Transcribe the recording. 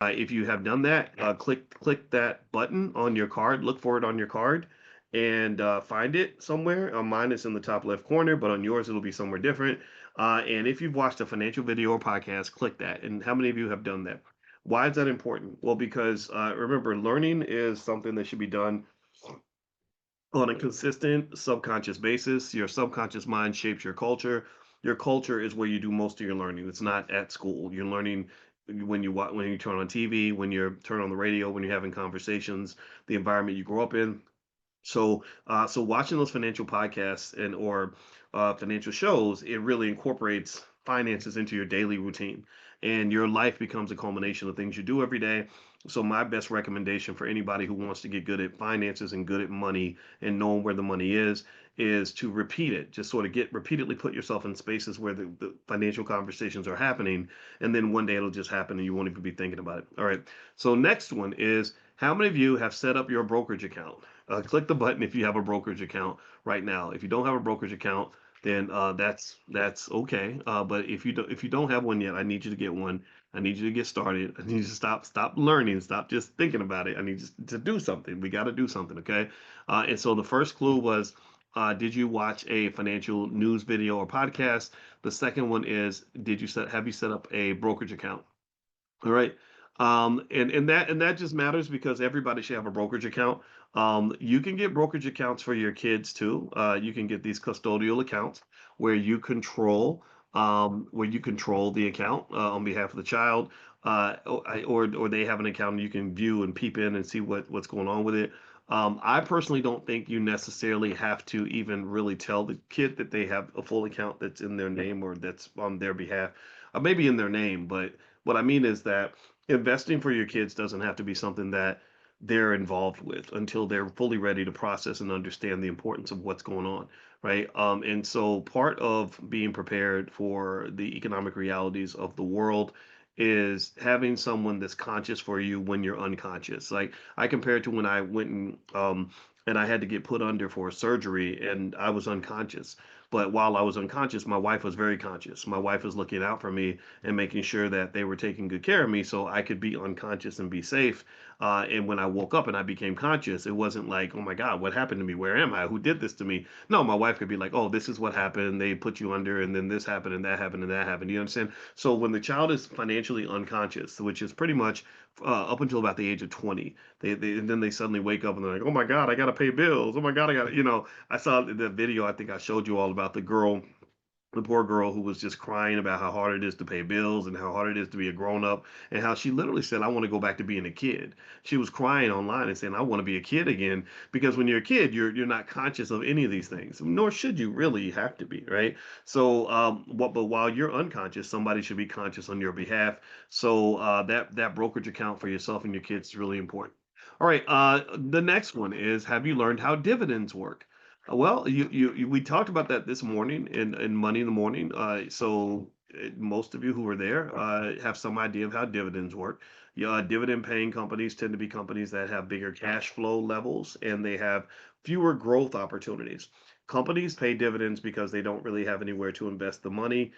If you have done that, click that button on your card. Look for it on your card and find it somewhere. On mine, it's in the top left corner, but on yours, it'll be somewhere different. And if you've watched a financial video or podcast, click that. And how many of you have done that? Why is that important? Well, because remember, learning is something that should be done on a consistent subconscious basis. Your subconscious mind shapes your culture. Your culture is where you do most of your learning. It's not at school. You're learning when you watch, when you turn on TV, when you turn on the radio, when you're having conversations, the environment you grow up in. So watching those financial podcasts and or financial shows, it really incorporates finances into your daily routine, and your life becomes a culmination of things you do every day. So my best recommendation for anybody who wants to get good at finances and good at money and knowing where the money is to repeat it. Just sort of get repeatedly put yourself in spaces where the financial conversations are happening, and then one day it'll just happen and you won't even be thinking about it. All right. So next one is, how many of you have set up your brokerage account? Click the button if you have a brokerage account right now. If you don't have a brokerage account, then that's okay. But if you don't have one yet, I need you to get one. I need you to get started. I need you to stop learning, stop just thinking about it. I need you to do something. We got to do something, okay? And so the first clue was, did you watch a financial news video or podcast? The second one is, have you set up a brokerage account? All right. And that just matters because everybody should have a brokerage account. You can get brokerage accounts for your kids too. You can get these custodial accounts where you control the account on behalf of the child, or they have an account and you can view and peep in and see what's going on with it. I personally don't think you necessarily have to even really tell the kid that they have a full account that's in their name or that's on their behalf, maybe in their name, but what I mean is that investing for your kids doesn't have to be something that they're involved with until they're fully ready to process and understand the importance of what's going on, right? And so part of being prepared for the economic realities of the world is having someone that's conscious for you when you're unconscious. Like I compare it to when I went and I had to get put under for surgery and I was unconscious. But while I was unconscious, my wife was very conscious. My wife was looking out for me and making sure that they were taking good care of me so I could be unconscious and be safe. And when I woke up and I became conscious, it wasn't like, oh my God, what happened to me? Where am I? Who did this to me? No, my wife could be like, oh, this is what happened. They put you under, and then this happened, and that happened, and that happened. You understand? So when the child is financially unconscious, which is pretty much up until about the age of 20, and then they suddenly wake up and they're like, oh my God, I got to pay bills. Oh my God, I saw the video. I think I showed you all about the poor girl who was just crying about how hard it is to pay bills and how hard it is to be a grown up and how she literally said, I want to go back to being a kid. She was crying online and saying, I want to be a kid again because when you're a kid, you're not conscious of any of these things, nor should you really have to be, right? So, but while you're unconscious, somebody should be conscious on your behalf. So that brokerage account for yourself and your kids is really important. All right. The next one is, have you learned how dividends work? Well, we talked about that this morning in Money in the Morning. Most of you who were there have some idea of how dividends work. Yeah, dividend paying companies tend to be companies that have bigger cash flow levels and they have fewer growth opportunities. Companies pay dividends because they don't really have anywhere to invest the money.